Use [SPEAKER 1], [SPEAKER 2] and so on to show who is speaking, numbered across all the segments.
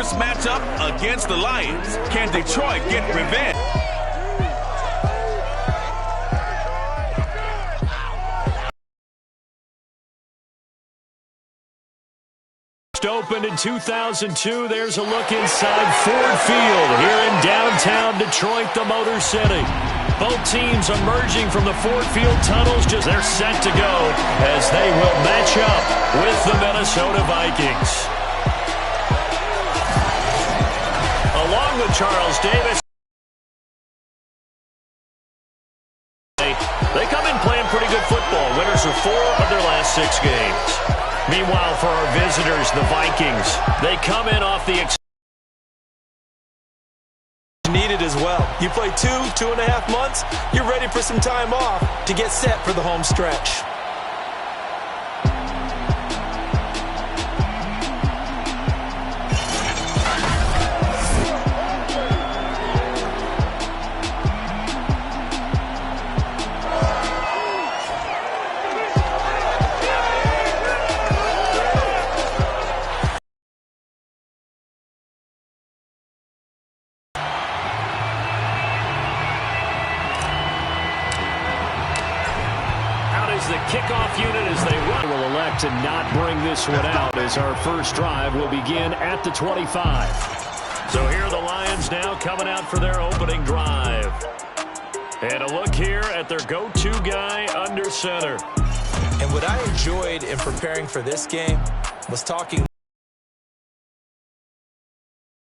[SPEAKER 1] First matchup against the Lions. Can Detroit get revenge?
[SPEAKER 2] Opened in 2002. There's a look inside Ford Field here in downtown Detroit, the Motor City. Both teams emerging from the Ford Field tunnels. They're set to go as they will match up with the Minnesota Vikings. Along with Charles Davis. They come in playing pretty good football. Winners of 4 of their last 6 games. Meanwhile, for our visitors, the Vikings, they come in off the
[SPEAKER 3] needed as well. You play 2.5 months, you're ready for some time off to get set for the home stretch.
[SPEAKER 2] The kickoff unit as they run will elect to not bring this one out as our first drive will begin at the 25. So here are the Lions now coming out for their opening drive. And a look here at their go-to guy under center.
[SPEAKER 3] And what I enjoyed in preparing for this game was talking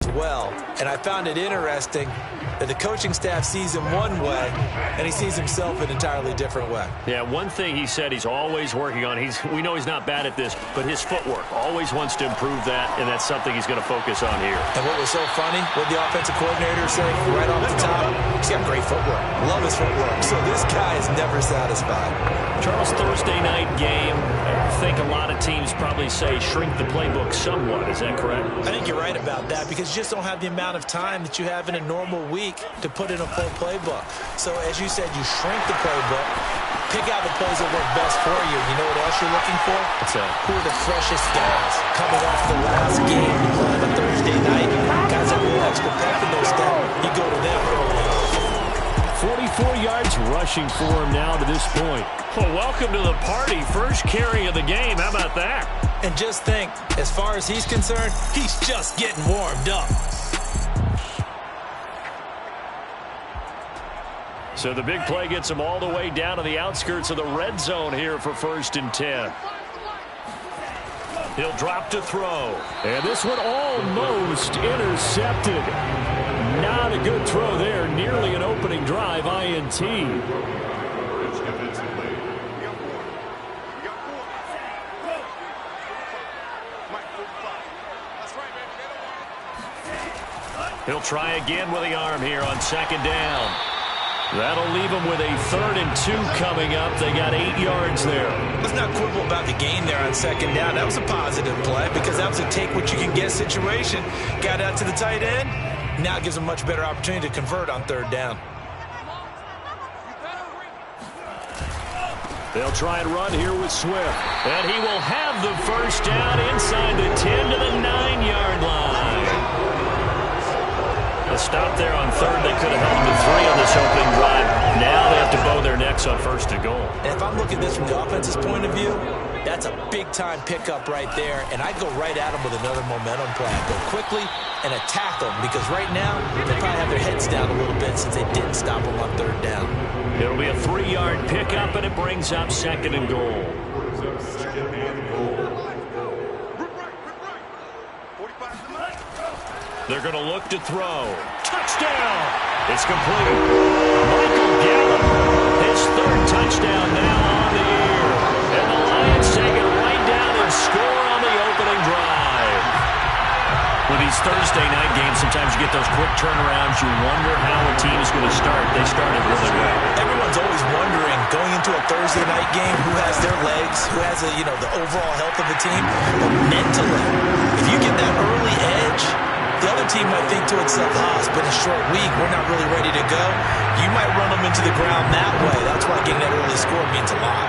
[SPEAKER 3] as well. And I found it interesting that the coaching staff sees him one way, and he sees himself an entirely different way.
[SPEAKER 2] Yeah, one thing he said he's always working on, we know he's not bad at this, but his footwork, always wants to improve that, and that's something he's going to focus on here.
[SPEAKER 3] And what was so funny, what the offensive coordinator said right off the top, he's got great footwork. Love his footwork. So this guy is never satisfied.
[SPEAKER 2] Charles, Thursday night game, I think a lot of teams probably say shrink the playbook somewhat. Is that correct?
[SPEAKER 3] I think you're right about that because you just don't have the amount of time that you have in a normal week to put in a full playbook. So as you said, you shrink the playbook, pick out the plays that work best for you. You know what else you're looking for?
[SPEAKER 2] What's that?
[SPEAKER 3] Who are the freshest guys coming off the last game on a Thursday night? Guys that will extra pep in their step. You go to them early on.
[SPEAKER 2] 44 yards rushing for him now to this point. Well, welcome to the party. First carry of the game. How about that?
[SPEAKER 3] And just think, as far as he's concerned, he's just getting warmed up.
[SPEAKER 2] So the big play gets him all the way down to the outskirts of the red zone here for 1st and 10. He'll drop to throw. And this one almost intercepted. Not a good throw there. Nearly an opening drive INT. He'll try again with the arm here on 2nd down. That'll leave them with a 3rd and 2 coming up. They got 8 yards there.
[SPEAKER 3] Let's not quibble about the gain there on 2nd down. That was a positive play because that was a take-what-you-can-get situation. Got out to the tight end. Now gives them a much better opportunity to convert on 3rd down.
[SPEAKER 2] They'll try and run here with Swift. And he will have the first down inside the 10 to the 9-yard line. A stop there on 3rd. They could have held him to 3 on this opening drive. Now they have to bow their necks on 1st and goal.
[SPEAKER 3] And if I'm looking at this from the offense's point of view, that's a big-time pickup right there. And I'd go right at them with another momentum play. I'd go quickly and attack them because right now they probably have their heads down a little bit since they didn't stop them on 3rd down.
[SPEAKER 2] It'll be a 3-yard pickup, and it brings up 2nd and goal. They're going to look to throw. Touchdown! It's complete. Michael Gallup, his 3rd touchdown now on the year. And the Lions take it right down and score on the opening drive. With these Thursday night games, sometimes you get those quick turnarounds. You wonder how a team is going to start. They started really well.
[SPEAKER 3] Everyone's always wondering, going into a Thursday night game, who has their legs, who has the overall health of the team. But mentally, if you get that early edge, the other team might think to itself, it's been a short week. We're not really ready to go. You might run them into the ground that way. That's why getting that early score means a lot.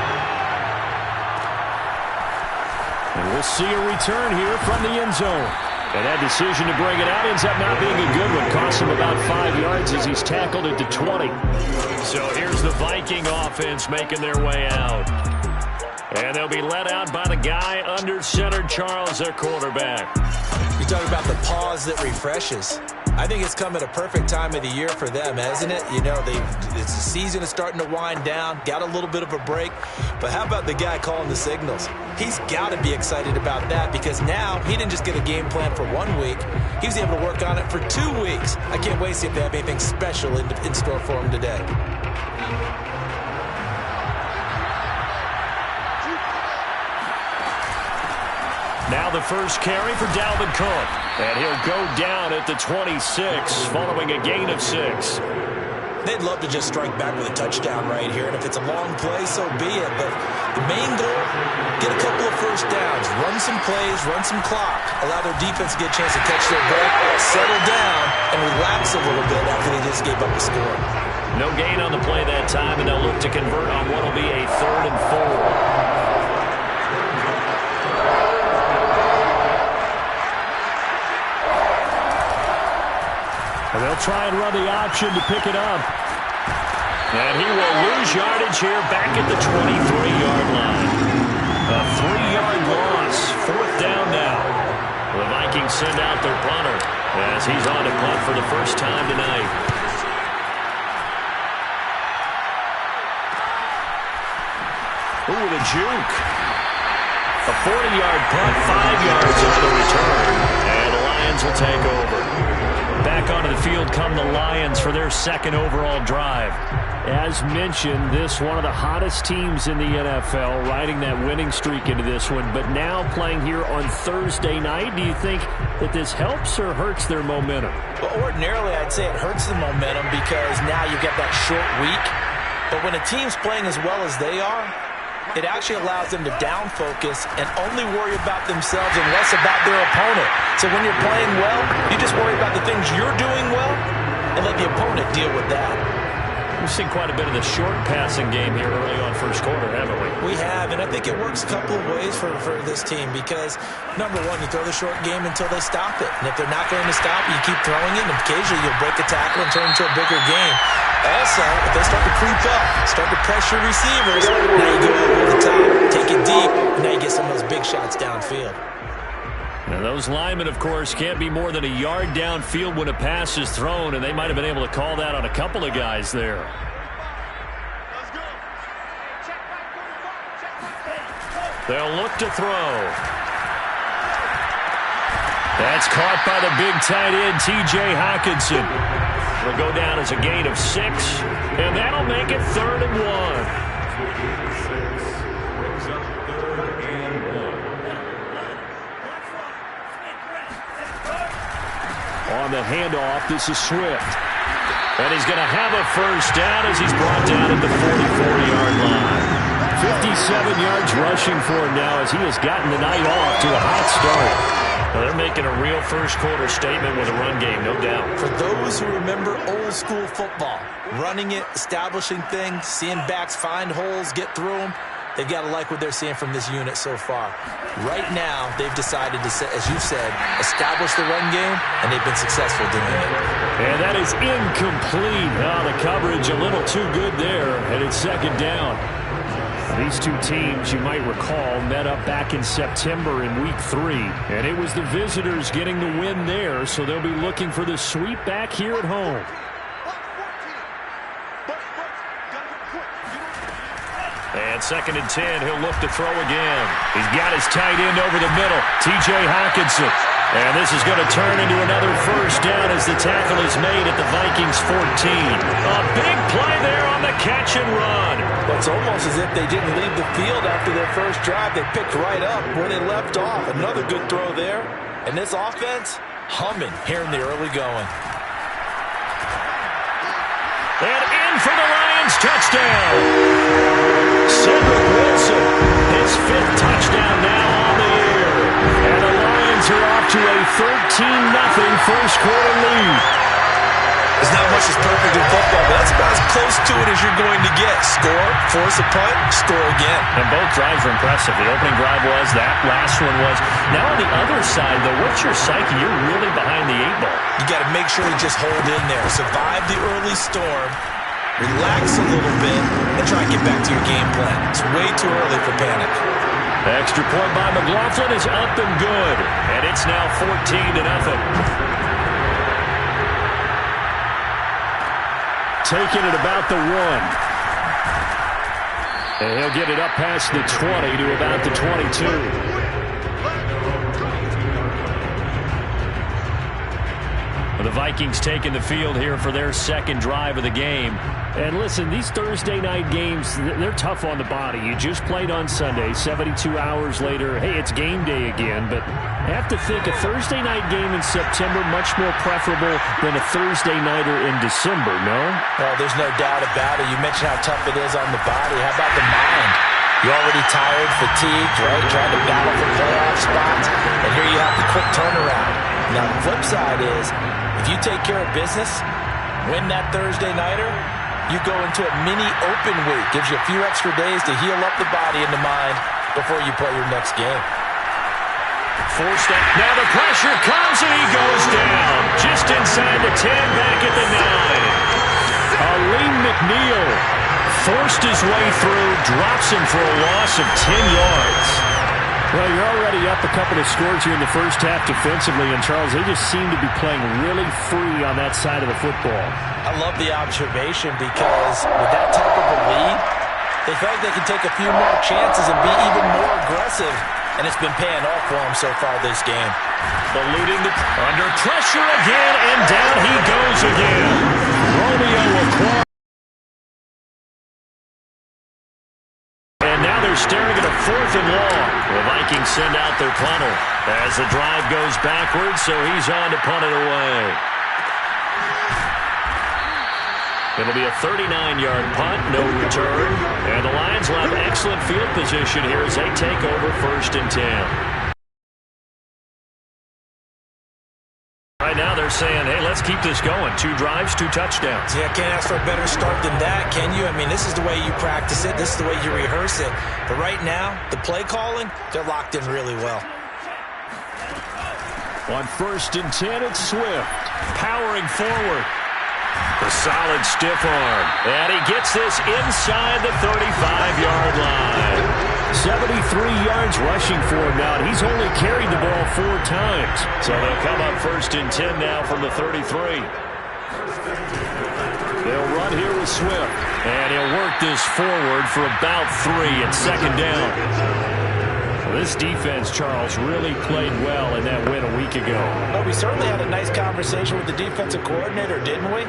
[SPEAKER 2] And we'll see a return here from the end zone. And that decision to bring it out ends up not being a good one. Costs him about 5 yards as he's tackled it to 20. So here's the Viking offense making their way out. And they'll be let out by the guy under center, Charles, their quarterback.
[SPEAKER 3] You talk about the pause that refreshes. I think it's come at a perfect time of the year for them, hasn't it? You know, the season is starting to wind down, got a little bit of a break. But how about the guy calling the signals? He's got to be excited about that because now he didn't just get a game plan for 1 week. He was able to work on it for 2 weeks. I can't wait to see if they have anything special in store for him today.
[SPEAKER 2] Now the first carry for Dalvin Cook. And he'll go down at the 26 following a gain of 6.
[SPEAKER 3] They'd love to just strike back with a touchdown right here. And if it's a long play, so be it. But the main goal, get a couple of first downs. Run some plays, run some clock. Allow their defense to get a chance to catch their breath, settle down, and relax a little bit after they just gave up a score.
[SPEAKER 2] No gain on the play that time, and they'll look to convert on what will be a 3rd and 4. And they'll try and run the option to pick it up. And he will lose yardage here back at the 23-yard line. A 3-yard loss. 4th down now. The Vikings send out their punter as he's on to punt for the first time tonight. Ooh, with a juke. A 40-yard punt, 5 yards on the return. And the Lions will take over. Back onto the field come the Lions for their 2nd overall drive. As mentioned, this one of the hottest teams in the NFL, riding that winning streak into this one, but now playing here on Thursday night. Do you think that this helps or hurts their momentum?
[SPEAKER 3] Well, ordinarily, I'd say it hurts the momentum because now you get that short week. But when a team's playing as well as they are, it actually allows them to down focus and only worry about themselves and less about their opponent. So when you're playing well, you just worry about the things you're doing well and let the opponent deal with that.
[SPEAKER 2] We've seen quite a bit of the short passing game here early on first quarter, haven't we?
[SPEAKER 3] We have, and I think it works a couple of ways for this team because, number one, you throw the short game until they stop it. And if they're not going to stop it, you keep throwing it, and occasionally you'll break a tackle and turn it into a bigger game. Also, if they start to creep up, start to pressure receivers, now you go over the top, take it deep, and now you get some of those big shots downfield.
[SPEAKER 2] Now those linemen, of course, can't be more than a yard downfield when a pass is thrown, and they might have been able to call that on a couple of guys there. They'll look to throw. That's caught by the big tight end, T.J. Hockenson. It'll go down as a gain of 6, and that'll make it 3rd and 1. On the handoff, this is Swift. And he's going to have a first down as he's brought down at the 44-yard line. 57 yards rushing for him now as he has gotten the night off to a hot start. Well, they're making a real first-quarter statement with a run game, no doubt. For
[SPEAKER 3] those who remember old-school football, running it, establishing things, seeing backs find holes, get through them, they've got to like what they're seeing from this unit so far. Right now, they've decided to, as you said, establish the run game, and they've been successful doing it.
[SPEAKER 2] And that is incomplete. Oh, the coverage a little too good there, and it's 2nd down. These two teams, you might recall, met up back in September in Week 3, and it was the visitors getting the win there, so they'll be looking for the sweep back here at home. And 2nd and 10, he'll look to throw again. He's got his tight end over the middle, T.J. Hockenson. And this is going to turn into another first down as the tackle is made at the Vikings 14. A big play there on the catch and run.
[SPEAKER 3] Well, it's almost as if they didn't leave the field after their first drive. They picked right up where they left off. Another good throw there. And this offense, humming here in the early going.
[SPEAKER 2] And in for the Lions touchdown. Cedric Wilson, his 5th touchdown now on the year. And the Lions are off to a 13-0 first quarter lead.
[SPEAKER 3] There's not much that's perfect in football, but that's about as close to it as you're going to get. Score, force a punt, score again.
[SPEAKER 2] And both drives were impressive. The opening drive was, that last one was. Now on the other side, though, what's your psyche? You're really behind the 8 ball.
[SPEAKER 3] You got to make sure you just hold in there. Survive the early storm, relax a little bit, and try and get back to your game plan. It's way too early for panic.
[SPEAKER 2] The extra point by McLaughlin is up and good. And it's now 14-0. Taking it about the 1. And he'll get it up past the 20 to about the 22. The Vikings taking the field here for their second drive of the game. And listen, these Thursday night games, they're tough on the body. You just played on Sunday, 72 hours later. Hey, it's game day again, but I have to think a Thursday night game in September much more preferable than a Thursday nighter in December, no?
[SPEAKER 3] Well, there's no doubt about it. You mentioned how tough it is on the body. How about the mind? You're already tired, fatigued, right? Trying to battle for playoff spots, and here you have the quick turnaround. Now, the flip side is, if you take care of business, win that Thursday nighter, you go into a mini open week. Gives you a few extra days to heal up the body and the mind before you play your next game.
[SPEAKER 2] Forced up. Now the pressure comes and he goes down. Just inside the 10, back at the 9. Aleem McNeil forced his way through, drops him for a loss of 10 yards. Well, you're already up a couple of scores here in the first half defensively, and Charles, they just seem to be playing really free on that side of the football.
[SPEAKER 3] I love the observation because with that type of a lead, they feel like they can take a few more chances and be even more aggressive, and it's been paying off for them so far this game.
[SPEAKER 2] Eluding the under pressure again, and down he goes again. Romeo Okwara. And now they're staring at a 4th and long. The Vikings send out their punter as the drive goes backwards, so he's on to punt it away. It'll be a 39-yard punt, no return. And the Lions will have excellent field position here as they take over 1st and 10. Right now they're saying, hey, let's keep this going. 2 drives, 2 touchdowns.
[SPEAKER 3] Yeah, can't ask for a better start than that, can you? I mean, this is the way you practice it. This is the way you rehearse it. But right now, the play calling, they're locked in really well.
[SPEAKER 2] On 1st and 10, it's Swift. Powering forward. The solid stiff arm. And he gets this inside the 35-yard line. 73 yards rushing for him now, and he's only carried the ball 4 times. So they'll come up 1st and 10 now from the 33. They'll run here with Swift, and he'll work this forward for about 3 at 2nd down. Well, this defense, Charles, really played well in that win a week ago.
[SPEAKER 3] Well, we certainly had a nice conversation with the defensive coordinator, didn't we?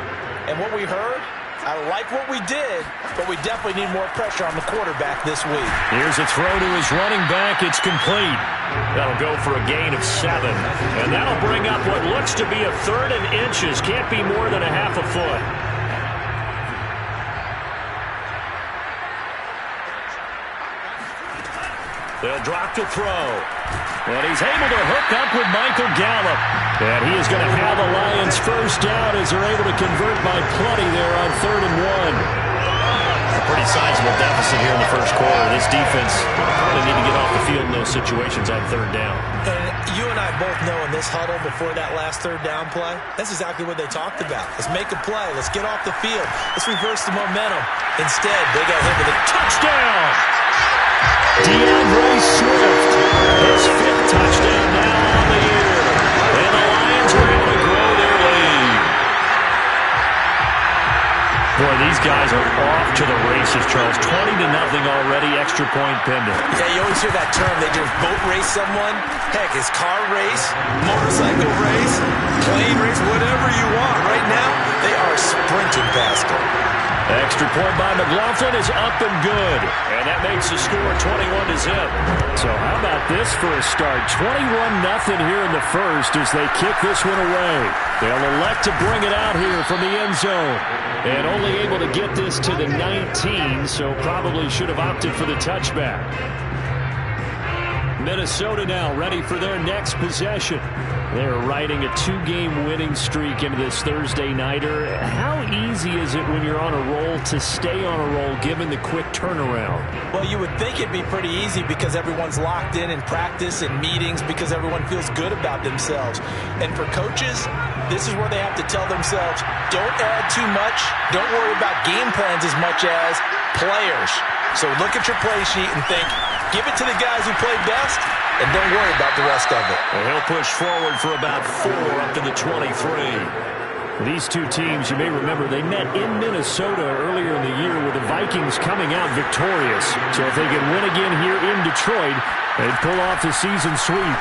[SPEAKER 3] And what we heard, I like what we did, but we definitely need more pressure on the quarterback this week.
[SPEAKER 2] Here's a throw to his running back. It's complete. That'll go for a gain of 7. And that'll bring up what looks to be a 3rd and inches. Can't be more than a half a foot. They'll drop to throw. And he's able to hook up with Michael Gallup. And he is going to have the Lions 1st down as they're able to convert by plenty there on 3rd and 1. A pretty sizable deficit here in the 1st quarter. This defense probably need to get off the field in those situations on 3rd down.
[SPEAKER 3] And you and I both know in this huddle before that last 3rd down play, that's exactly what they talked about. Let's make a play. Let's get off the field. Let's reverse the momentum. Instead, they got hit with a touchdown.
[SPEAKER 2] DeAndre Swift, his 5th touchdown now on the year. And the Lions were able to grow their lead. Boy, these guys are off to the races, Charles. 20-0 already, extra point pending.
[SPEAKER 3] Yeah, you always hear that term. They just boat race someone. Heck, it's car race, motorcycle race, plane race, whatever you want. Right now, they are sprinting past them.
[SPEAKER 2] Extra point by McLaughlin is up and good. And that makes the score 21-0. So how about this for a start? 21-0 here in the 1st as they kick this one away. They'll elect to bring it out here from the end zone. And only able to get this to the 19, so probably should have opted for the touchback. Minnesota now ready for their next possession. They're riding a 2-game winning streak into this Thursday nighter. How easy is it when you're on a roll to stay on a roll given the quick turnaround?
[SPEAKER 3] Well, you would think it'd be pretty easy because everyone's locked in practice and meetings because everyone feels good about themselves. And for coaches, this is where they have to tell themselves, don't add too much. Don't worry about game plans as much as players. So look at your play sheet and think, give it to the guys who played best, and don't worry about the rest of it.
[SPEAKER 2] And he'll push forward for about 4 up to the 23. These two teams, you may remember, they met in Minnesota earlier in the year with the Vikings coming out victorious. So if they can win again here in Detroit, they'd pull off the season sweep.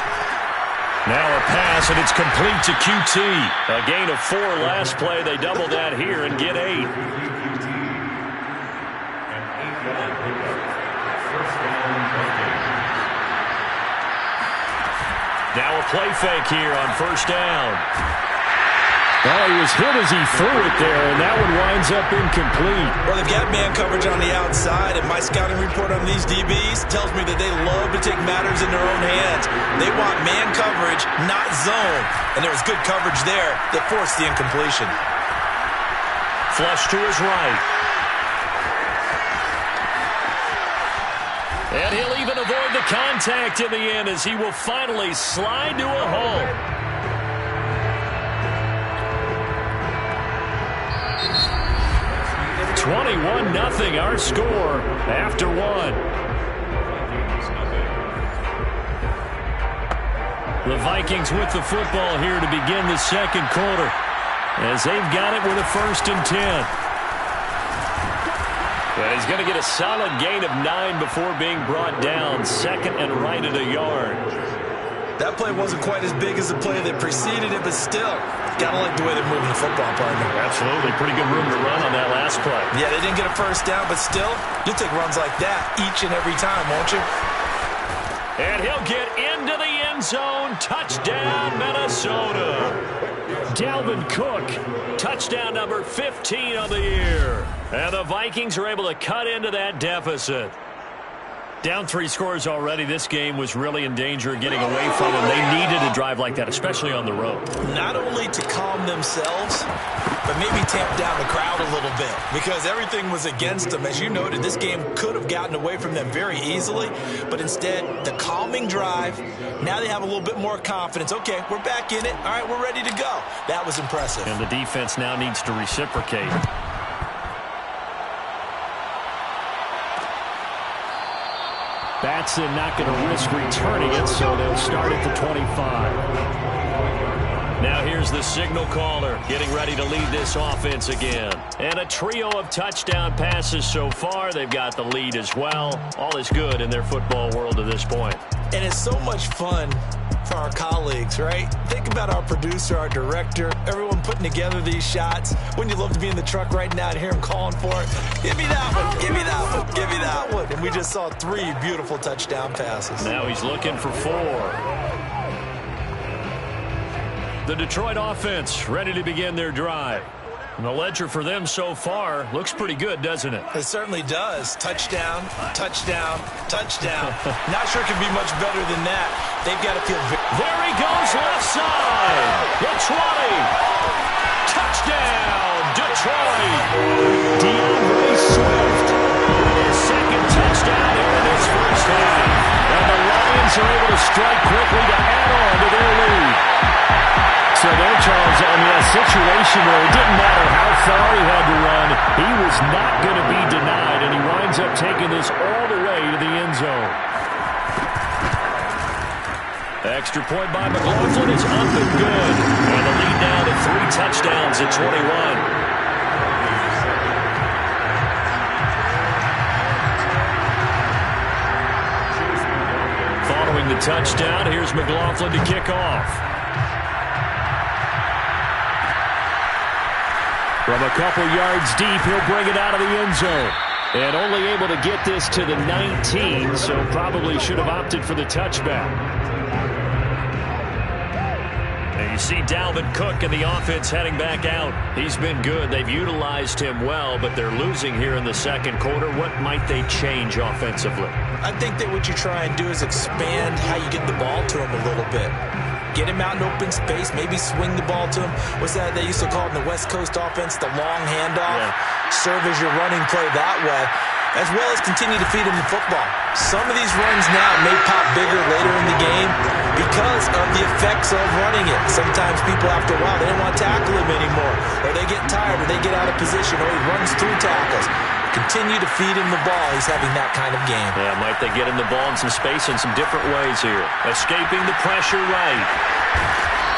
[SPEAKER 2] Now a pass, and it's complete to QT. A gain of 4 last play. They double that here and get 8. Now a play fake here on first down. Well, he was hit as he threw it there, and that one winds up incomplete.
[SPEAKER 3] Well, they've got man coverage on the outside, and my scouting report on these DBs tells me that they love to take matters in their own hands. They want man coverage, not zone. And there was good coverage there that forced the incompletion.
[SPEAKER 2] Flush to his right. And he'll even avoid the contact in the end as he will finally slide to a hole. (21-0) our score after 1. The Vikings with the football here to begin the second quarter as they've got it with a 1st and 10. And he's going to get a solid gain of 9 before being brought down. 2nd and right at a yard.
[SPEAKER 3] That play wasn't quite as big as the play that preceded it, but still, got to like the way they're moving the football, partner.
[SPEAKER 2] Absolutely. Pretty good room to run on that last play.
[SPEAKER 3] Yeah, they didn't get a first down, but still, you'll take runs like that each and every time, won't you?
[SPEAKER 2] And he'll get into the end zone. Touchdown, Minnesota. Dalvin Cook, touchdown number 15 of the year. And the Vikings are able to cut into that deficit. Down 3 scores already. This game was really in danger of getting away from them. They needed a drive like that, especially on the road.
[SPEAKER 3] Not only to calm themselves, but maybe tamp down the crowd a little bit because everything was against them. As you noted, this game could have gotten away from them very easily, but instead, the calming drive, now they have a little bit more confidence. Okay, we're back in it. All right, we're ready to go. That was impressive.
[SPEAKER 2] And the defense now needs to reciprocate. Batson not going to risk returning it, so they'll start at the 25. Now here's the signal caller getting ready to lead this offense again. And a trio of touchdown passes so far. They've got the lead as well. All is good in their football world at this point.
[SPEAKER 3] And it's so much fun for our colleagues, right? Think about our producer, our director, everyone putting together these shots. Wouldn't you love to be in the truck right now and hear him calling for it? Give me that one, give me that one, give me that one. And we just saw 3 beautiful touchdown passes.
[SPEAKER 2] Now he's looking for 4. The Detroit offense ready to begin their drive. And the ledger for them so far looks pretty good, doesn't it?
[SPEAKER 3] It certainly does. Touchdown, touchdown, touchdown. Not sure it can be much better than that. They've got to feel
[SPEAKER 2] there he goes, left side. The 20. Touchdown, Detroit. DeAndre Swift. His 2nd touchdown here in this first half. And the Lions are able to strike quickly to add on to their lead. So there, Charles, I mean, a situation where it didn't matter how far he had to run, he was not going to be denied, and he winds up taking this all the way to the end zone. Extra point by McLaughlin is up and good. And the lead now to 3 touchdowns at 21. Following the touchdown, here's McLaughlin to kick off. From a couple yards deep, he'll bring it out of the end zone. And only able to get this to the 19, so probably should have opted for the touchback. And you see Dalvin Cook and the offense heading back out. He's been good. They've utilized him well, but they're losing here in the second quarter. What might they change offensively?
[SPEAKER 3] I think that what you try and do is expand how you get the ball to him a little bit. get him out in open space, maybe swing the ball to him. What's that they used to call it in the West Coast offense, the long handoff? Yeah. Serve as your running play that way, as well as continue to feed him the football. Some of these runs now may pop bigger later in the game because of the effects of running it. Sometimes people, after a while, they don't want to tackle him anymore, or they get tired, or they get out of position, or he runs through tackles. Continue to feed him the ball. He's having that kind of game.
[SPEAKER 2] Yeah, might they get him the ball in some space in some different ways here. Escaping the pressure right.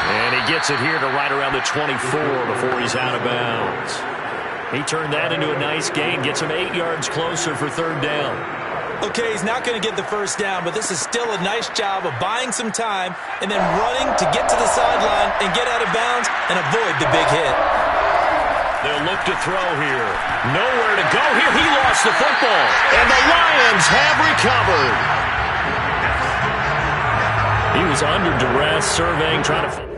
[SPEAKER 2] And he gets it here to right around the 24 before he's out of bounds. He turned that into a nice gain, gets him 8 yards closer for third down.
[SPEAKER 3] Okay, he's not going to get the first down, but this is still a nice job of buying some time and then running to get to the sideline and get out of bounds and avoid the big hit.
[SPEAKER 2] They'll look to throw here. Nowhere to go here. He lost the football. And the Lions have recovered. He was under duress, surveying, trying to...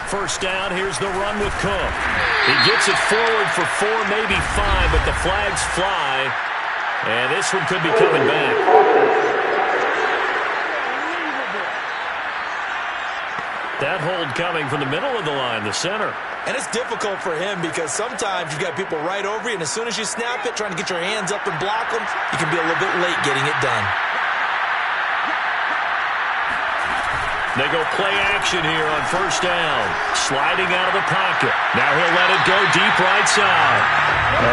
[SPEAKER 2] first down. Here's the run with Cook. He gets it forward for 4, maybe 5, but the flags fly. And this one could be coming back. That hold coming from the middle of the line, the center.
[SPEAKER 3] And it's difficult for him because sometimes you've got people right over you, and as soon as you snap it, trying to get your hands up and block them, you can be a little bit late getting it done.
[SPEAKER 2] They go play action here on first down. Sliding out of the pocket. Now he'll let it go deep right side.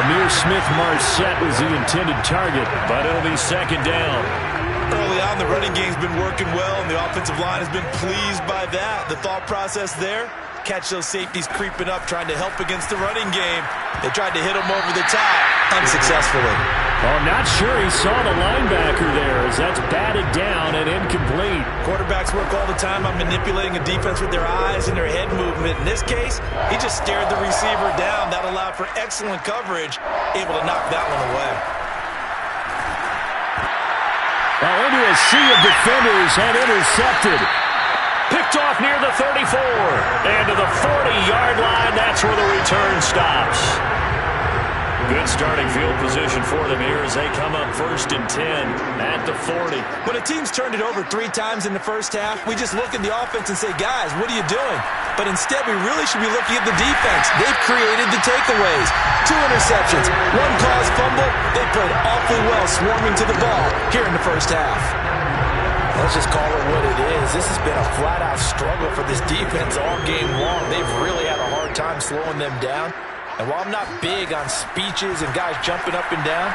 [SPEAKER 2] Amir Smith-Marset was the intended target, but it'll be second down.
[SPEAKER 3] Early on, the running game's been working well, and the offensive line has been pleased by that. The thought process there, catch those safeties creeping up, trying to help against the running game. They tried to hit him over the top, unsuccessfully.
[SPEAKER 2] Oh, I'm not sure he saw the linebacker there, as that's batted down and incomplete.
[SPEAKER 3] Quarterbacks work all the time on manipulating a defense with their eyes and their head movement. In this case, he just stared the receiver down. That allowed for excellent coverage, able to knock that one away.
[SPEAKER 2] Well, into a sea of defenders and intercepted. Picked off near the 34. And to the 40-yard line, that's where the return stops. Good starting field position for them here as they come up 1st and 10 at the 40.
[SPEAKER 3] When a team's turned it over 3 times in the first half, we just look at the offense and say, guys, what are you doing? But instead, we really should be looking at the defense. They've created the takeaways. 2 interceptions, 1 caused fumble. They played awfully well swarming to the ball here in the first half. Let's just call it what it is. This has been a flat-out struggle for this defense all game long. They've really had a hard time slowing them down. And while I'm not big on speeches and guys jumping up and down,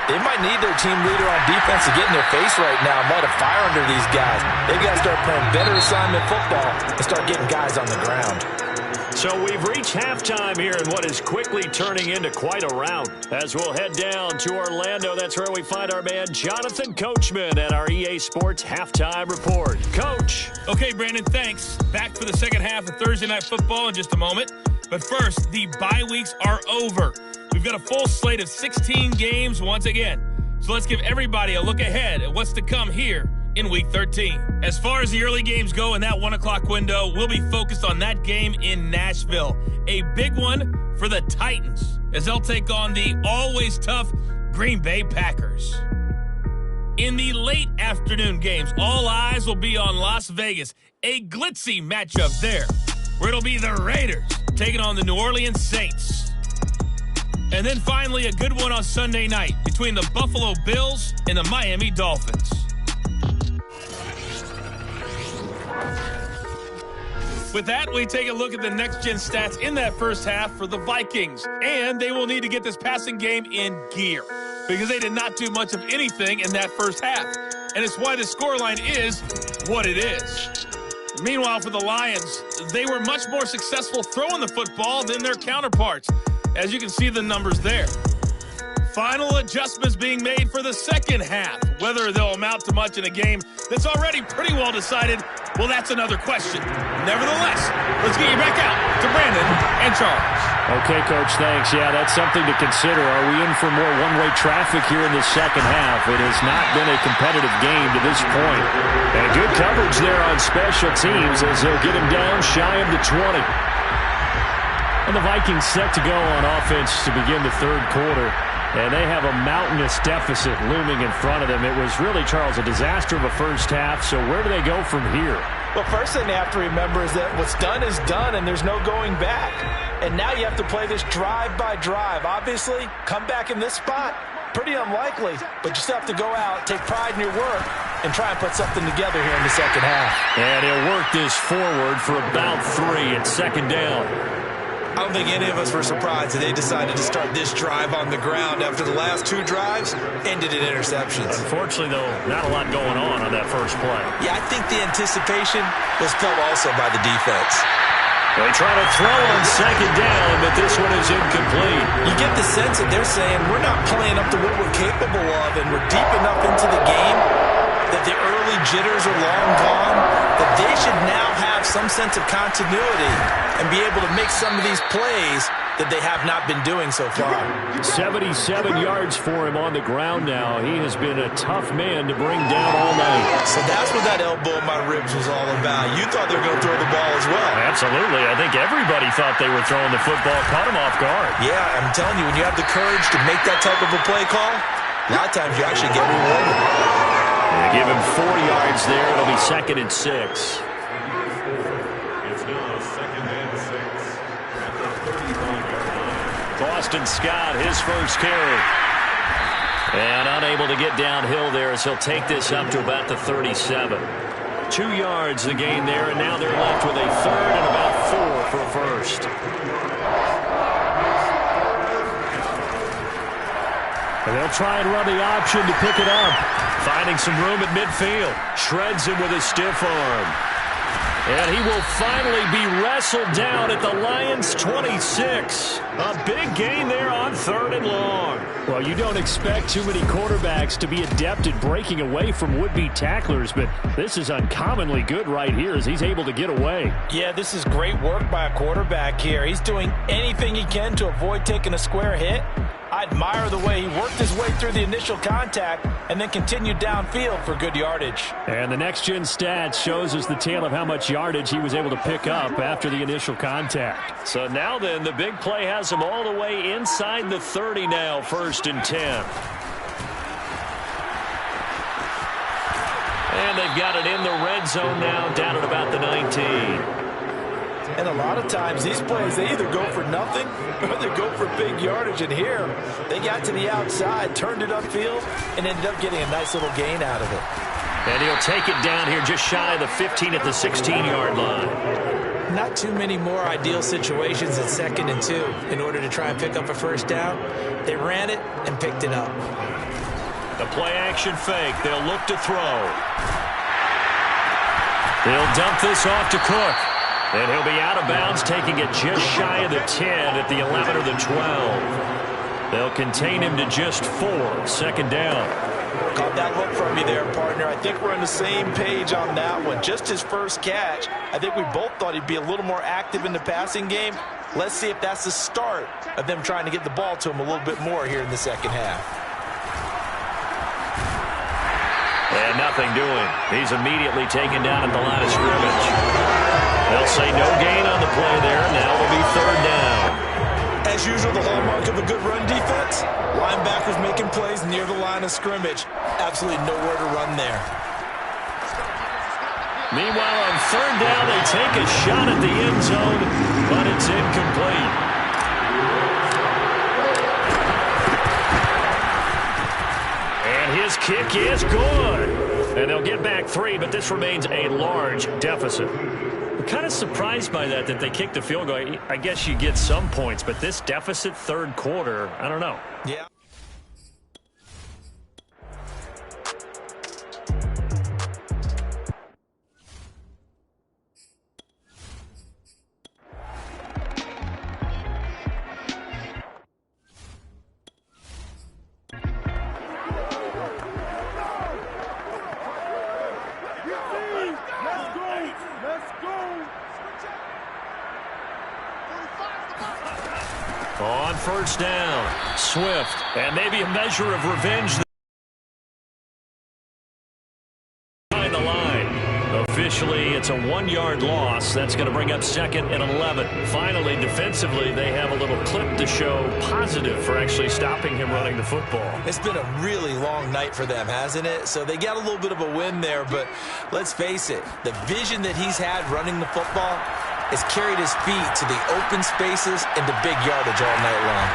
[SPEAKER 3] they might need their team leader on defense to get in their face right now and light a fire under these guys. They've got to start playing better assignment football and start getting guys on the ground.
[SPEAKER 2] So we've reached halftime here in what is quickly turning into quite a rout. As we'll head down to Orlando, that's where we find our man Jonathan Coachman at our EA Sports Halftime Report. Coach.
[SPEAKER 4] Okay, Brandon, thanks. Back for the second half of Thursday Night Football in just a moment. But first, the bye weeks are over. We've got a full slate of 16 games once again. So let's give everybody a look ahead at what's to come here in Week 13. As far as the early games go in that 1 o'clock window, we'll be focused on that game in Nashville. A big one for the Titans, as they'll take on the always tough Green Bay Packers. In the late afternoon games, all eyes will be on Las Vegas. A glitzy matchup there, where it'll be the Raiders taking on the New Orleans Saints. And then finally a good one on Sunday night between the Buffalo Bills and the Miami Dolphins. With that, we take a look at the next-gen stats in that first half for the Vikings. And they will need to get this passing game in gear because they did not do much of anything in that first half. And it's why the scoreline is what it is. Meanwhile, for the Lions, they were much more successful throwing the football than their counterparts, as you can see the numbers there. Final adjustments being made for the second half. Whether they'll amount to much in a game that's already pretty well decided, well, that's another question. Nevertheless, let's get you back out to Brandon and Charles.
[SPEAKER 2] Okay, Coach, thanks. Yeah, that's something to consider. Are we in for more one-way traffic here in the second half? It has not been a competitive game to this point. And good coverage there on special teams as they'll get him down shy of the 20. And the Vikings set to go on offense to begin the third quarter. And they have a mountainous deficit looming in front of them. It was really, Charles, a disaster of a first half. So where do they go from here?
[SPEAKER 3] Well, first thing they have to remember is that what's done is done, and there's no going back. And now you have to play this drive by drive. Obviously, come back in this spot, pretty unlikely. But you still have to go out, take pride in your work, and try and put something together here in the second half.
[SPEAKER 2] And he'll work this forward for about 3 at second down.
[SPEAKER 3] I don't think any of us were surprised that they decided to start this drive on the ground after the last 2 drives ended in interceptions.
[SPEAKER 2] Unfortunately, though, not a lot going on that first play.
[SPEAKER 3] Yeah, I think the anticipation was felt also by the defense.
[SPEAKER 2] They try to throw on second down, but this one is incomplete.
[SPEAKER 3] You get the sense that they're saying we're not playing up to what we're capable of, and we're deep enough into the game that the early jitters are long gone, that they should now have have some sense of continuity and be able to make some of these plays that they have not been doing so far.
[SPEAKER 2] 77 yards for him on the ground now. He has been a tough man to bring down all night.
[SPEAKER 3] So that's what that elbow in my ribs was all about. You thought they were going to throw the ball as well.
[SPEAKER 2] Absolutely. I think everybody thought they were throwing the football. Caught him off guard.
[SPEAKER 3] Yeah, I'm telling you, when you have the courage to make that type of a play call, a lot of times you actually get rewarded.
[SPEAKER 2] They give him 4 yards there. It'll be 2nd and 6. Boston Scott, his first carry. And unable to get downhill there as he'll take this up to about the 37. 2 yards the gain there, and now they're left with a 3rd and about 4 for a first. And they'll try and run the option to pick it up. Finding some room at midfield. Shreds him with a stiff arm. And he will finally be wrestled down at the Lions' 26. A big gain there on 3rd and long. Well, you don't expect too many quarterbacks to be adept at breaking away from would-be tacklers, but this is uncommonly good right here as he's able to get away.
[SPEAKER 3] Yeah, this is great work by a quarterback here. He's doing anything he can to avoid taking a square hit. I admire the way he worked his way through the initial contact and then continued downfield for good yardage.
[SPEAKER 2] And the next-gen stats shows us the tale of how much yardage he was able to pick up after the initial contact. So now then, the big play has him all the way inside the 30 now, 1st and 10. And they've got it in the red zone now, down at about the 19.
[SPEAKER 3] And a lot of times these plays, they either go for nothing or they go for big yardage. And here, they got to the outside, turned it upfield, and ended up getting a nice little gain out of it.
[SPEAKER 2] And he'll take it down here just shy of the 15 at the 16-yard line.
[SPEAKER 3] Not too many more ideal situations at 2nd and 2 in order to try and pick up a first down. They ran it and picked it up.
[SPEAKER 2] The play-action fake. They'll look to throw. They'll dump this off to Cook. And he'll be out of bounds, taking it just shy of the 10 at the 11 or the 12. They'll contain him to just 4, 2nd down.
[SPEAKER 3] Caught that look from you there, partner. I think we're on the same page on that one. Just his first catch. I think we both thought he'd be a little more active in the passing game. Let's see if that's the start of them trying to get the ball to him a little bit more here in the second half.
[SPEAKER 2] And nothing doing. He's immediately taken down at the line of scrimmage. They'll say no gain on the play there. Now it'll be 3rd down.
[SPEAKER 3] As usual, the hallmark of a good run defense, linebackers making plays near the line of scrimmage. Absolutely nowhere to run there.
[SPEAKER 2] Meanwhile, on 3rd down, they take a shot at the end zone, but it's incomplete. And his kick is good. And they'll get back 3, but this remains a large deficit. I'm kind of surprised by that they kicked the field goal. I guess you get some points, but this deficit 3rd quarter, I don't know.
[SPEAKER 3] Yeah.
[SPEAKER 2] On 1st down, Swift, and maybe a measure of revenge behind the line. Officially, it's a 1-yard loss. That's going to bring up 2nd and 11. Finally, defensively, they have a little clip to show positive for actually stopping him running the football.
[SPEAKER 3] It's been a really long night for them, hasn't it? So they got a little bit of a win there, but let's face it, the vision that he's had running the football has carried his feet to the open spaces and the big yardage all night long.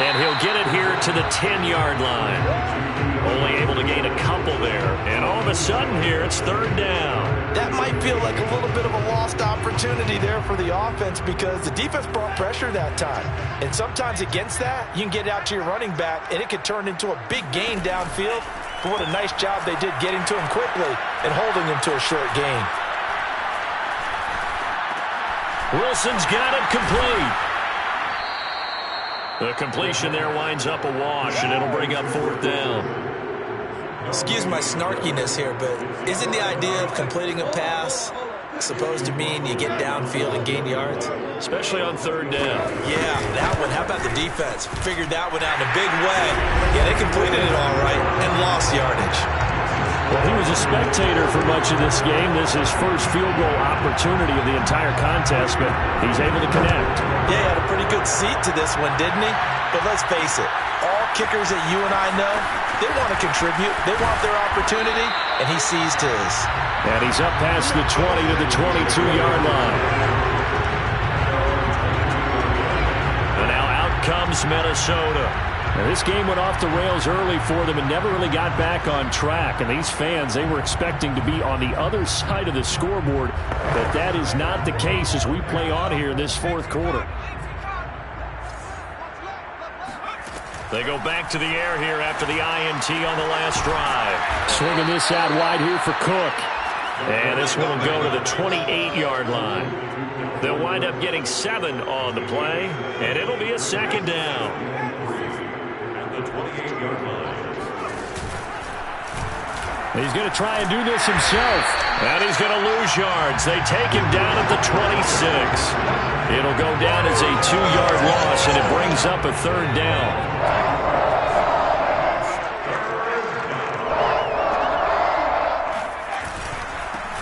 [SPEAKER 2] And he'll get it here to the 10-yard line. Only able to gain a couple there. And all of a sudden here, it's 3rd down.
[SPEAKER 3] That might feel like a little bit of a lost opportunity there for the offense because the defense brought pressure that time. And sometimes against that, you can get out to your running back, and it could turn into a big gain downfield. But what a nice job they did getting to him quickly and holding him to a short gain.
[SPEAKER 2] Wilson's got it complete. The completion there winds up a wash, and it'll bring up 4th down.
[SPEAKER 3] Excuse my snarkiness here, but isn't the idea of completing a pass supposed to mean you get downfield and gain yards?
[SPEAKER 2] Especially on third down.
[SPEAKER 3] Yeah, that one. How about the defense? Figured that one out in a big way. Yeah, they completed it all right and lost yardage.
[SPEAKER 2] Well, he was a spectator for much of this game. This is his first field goal opportunity of the entire contest, but he's able to connect.
[SPEAKER 3] Yeah, he had a pretty good seat to this one, didn't he? But let's face it, all kickers that you and I know, they want to contribute. They want their opportunity, and he seized his.
[SPEAKER 2] And he's up past the 20 to the 22-yard line. And now out comes Minnesota. Now, this game went off the rails early for them and never really got back on track. And these fans, they were expecting to be on the other side of the scoreboard. But that is not the case as we play on here in this fourth quarter. They go back to the air here after the INT on the last drive. Swinging this out wide here for Cook. And this one will go to the 28-yard line. They'll wind up getting 7 on the play, and it'll be a second down. He's going to try and do this himself. And he's going to lose yards. They take him down at the 26. It'll go down as a 2-yard loss, and it brings up a third down.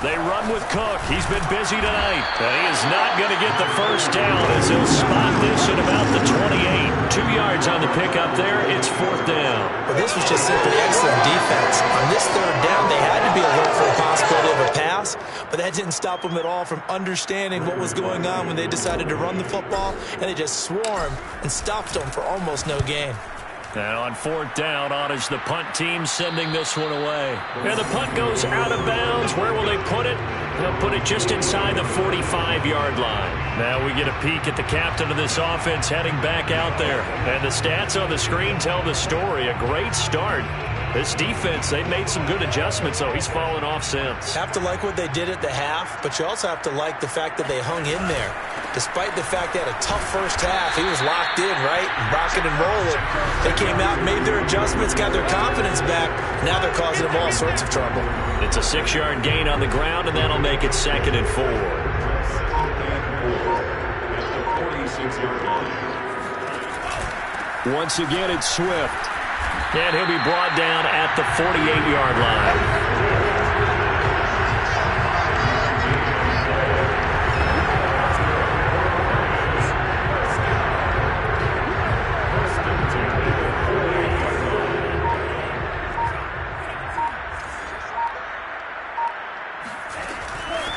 [SPEAKER 2] They run with Cook. He's been busy tonight. And he is not going to get the first down as he'll spot this at about the 28. 2 yards on the pickup there. It's fourth down.
[SPEAKER 3] Well, this was just simply excellent defense. On this third down, they had to be alert for the possibility of a pass, but that didn't stop them at all from understanding what was going on when they decided to run the football, and they just swarmed and stopped them for almost no gain.
[SPEAKER 2] And on fourth down, on is the punt team sending this one away. And the punt goes out of bounds. Where will they put it? They'll put it just inside the 45-yard line. Now we get a peek at the captain of this offense heading back out there. And the stats on the screen tell the story. A great start. This defense, they've made some good adjustments, though. He's fallen off since.
[SPEAKER 3] Have to like what they did at the half, but you also have to like the fact that they hung in there. Despite the fact they had a tough first half, he was locked in, right? Rocking and rolling. They came out, made their adjustments, got their confidence back. Now they're causing them all sorts of trouble.
[SPEAKER 2] It's a 6-yard gain on the ground, and that'll make it 2nd and 4. Once again, it's Swift. And he'll be brought down at the 48-yard line.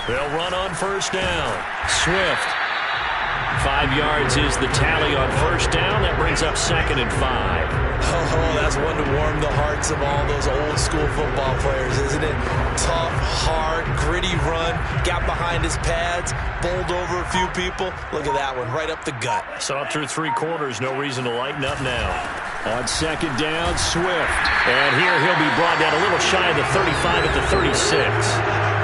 [SPEAKER 2] They'll run on first down. Swift. 5 yards is the tally on first down. That brings up 2nd and 5.
[SPEAKER 3] Oh, that's one to warm the hearts of all those old-school football players, isn't it? Tough, hard, gritty run, got behind his pads, bowled over a few people. Look at that one, right up the gut.
[SPEAKER 2] Saw it through 3 quarters, no reason to lighten up now. On second down, Swift. And here he'll be brought down a little shy of the 35 at the 36.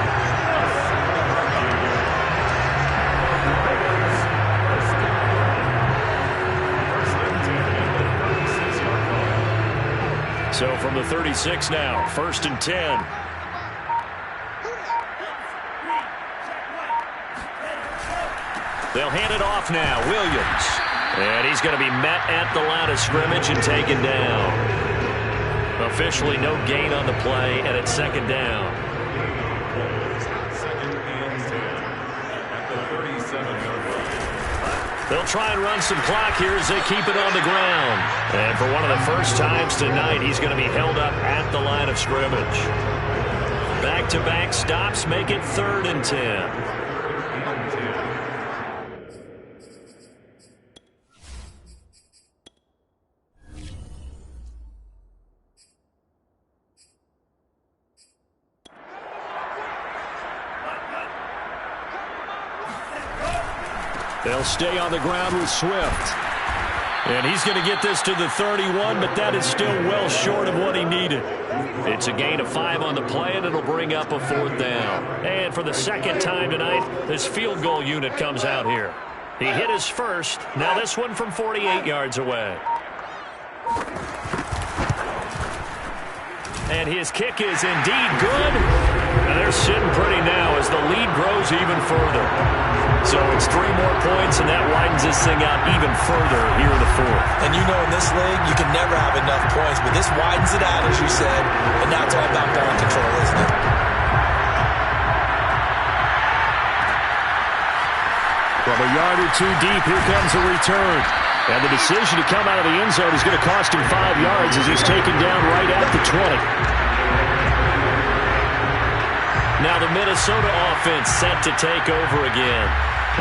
[SPEAKER 2] So from the 36 now, 1st and 10. They'll hand it off now, Williams. And he's going to be met at the line of scrimmage and taken down. Officially no gain on the play, and it's 2nd down. They'll try and run some clock here as they keep it on the ground. And for one of the first times tonight, he's going to be held up at the line of scrimmage. Back-to-back stops make it 3rd and 10. They'll stay on the ground with Swift. And he's going to get this to the 31, but that is still well short of what he needed. It's a gain of 5 on the play, and it'll bring up a 4th down. And for the 2nd time tonight, this field goal unit comes out here. He hit his first. Now this one from 48 yards away. And his kick is indeed good. And there's sitting pretty now as the lead grows even further. So it's 3 more points, and that widens this thing out even further here in the fourth.
[SPEAKER 3] And you know in this league, you can never have enough points, but this widens it out, as you said, and now it's all about ball control, isn't it?
[SPEAKER 2] From a yard or 2 deep, here comes a return. And the decision to come out of the end zone is going to cost him 5 yards as he's taken down right at the 20. Now the Minnesota offense set to take over again.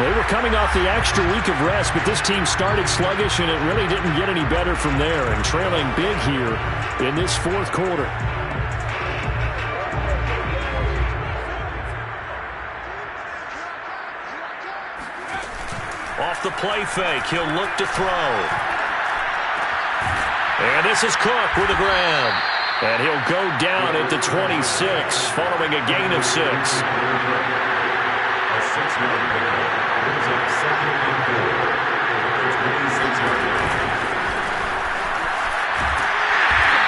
[SPEAKER 2] They were coming off the extra week of rest, but this team started sluggish, and it really didn't get any better from there, and trailing big here in this fourth quarter. Off the play fake, he'll look to throw. And this is Cook with the grab. And he'll go down at the 26, following a gain of 6.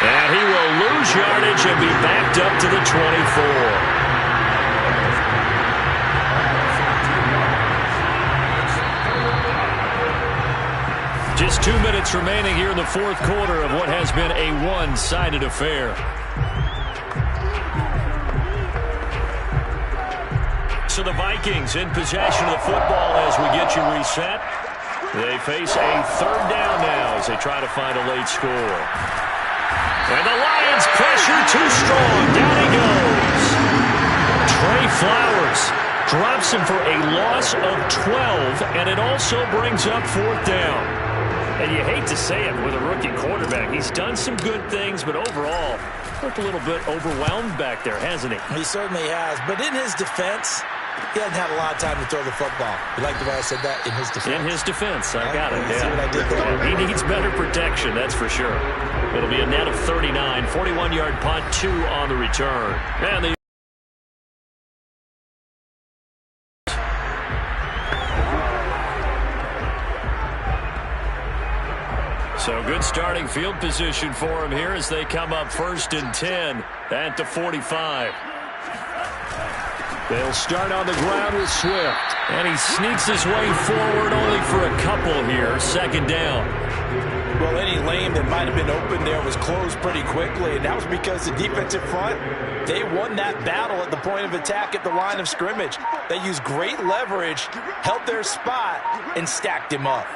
[SPEAKER 2] And he will lose yardage and be backed up to the 24. Just 2 minutes remaining here in the fourth quarter of what has been a one-sided affair. So the Vikings in possession of the football as we get you reset. They face a third down now as they try to find a late score. And the Lions pressure too strong. Down he goes. Trey Flowers drops him for a loss of 12, and it also brings up fourth down. And you hate to say it with a rookie quarterback. He's done some good things, but overall, looked a little bit overwhelmed back there, hasn't he?
[SPEAKER 3] He certainly has. But in his defense, he hasn't had a lot of time to throw the football. You like the way I said that? In his defense. In his defense.
[SPEAKER 2] I got it.
[SPEAKER 3] See what I did there?
[SPEAKER 2] He needs better protection, that's for sure. It'll be a net of 39, 41-yard punt, 2 on the return. And the So good starting field position for him here as they come up 1st and 10 at the 45. They'll start on the ground with Swift. And he sneaks his way forward only for a couple here. 2nd down.
[SPEAKER 3] Well, any lane that might have been open there was closed pretty quickly, and that was because the defensive front, they won that battle at the point of attack at the line of scrimmage. They used great leverage, held their spot, and stacked him up.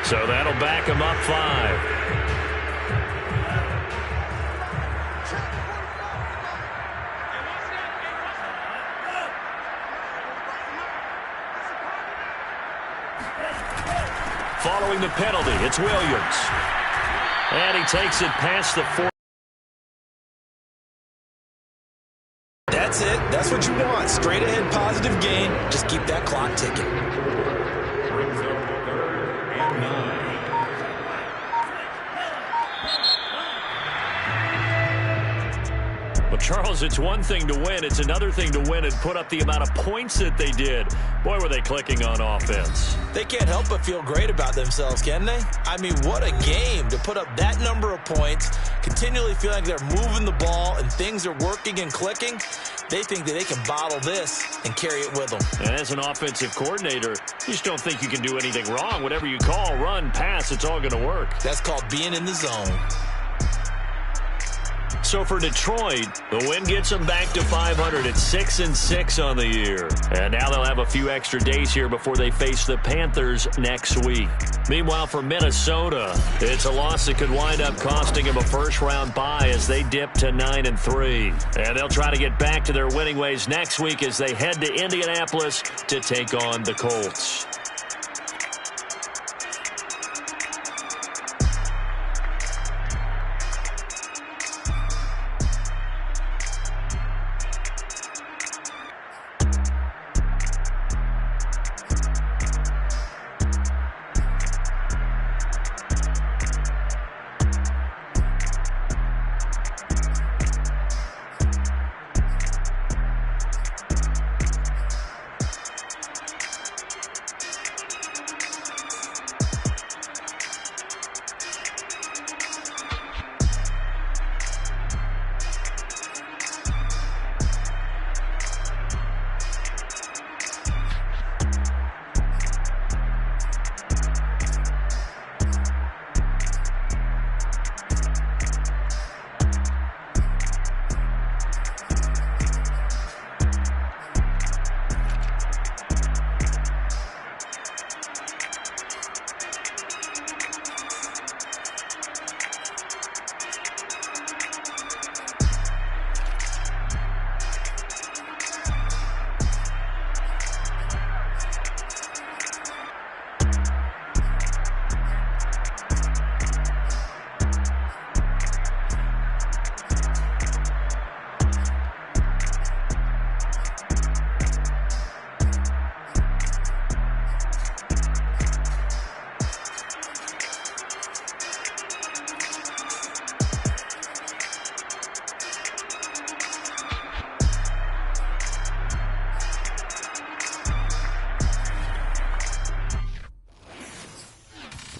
[SPEAKER 2] So that'll back him up 5. Following the penalty, it's Williams. And he takes it past the 4.
[SPEAKER 3] That's it. That's what you want. Straight ahead positive gain. Just keep that clock ticking.
[SPEAKER 2] Charles, it's one thing to win. It's another thing to win and put up the amount of points that they did. Boy, were they clicking on offense.
[SPEAKER 3] They can't help but feel great about themselves, can they? I mean, what a game to put up that number of points, continually feeling like they're moving the ball and things are working and clicking. They think that they can bottle this and carry it with them.
[SPEAKER 2] And as an offensive coordinator, you just don't think you can do anything wrong. Whatever you call, run, pass, it's all going to work.
[SPEAKER 3] That's called being in the zone.
[SPEAKER 2] So for Detroit, the win gets them back to 500 at 6-6 on the year. And now they'll have a few extra days here before they face the Panthers next week. Meanwhile, for Minnesota, it's a loss that could wind up costing them a first-round bye as they dip to 9-3. And they'll try to get back to their winning ways next week as they head to Indianapolis to take on the Colts.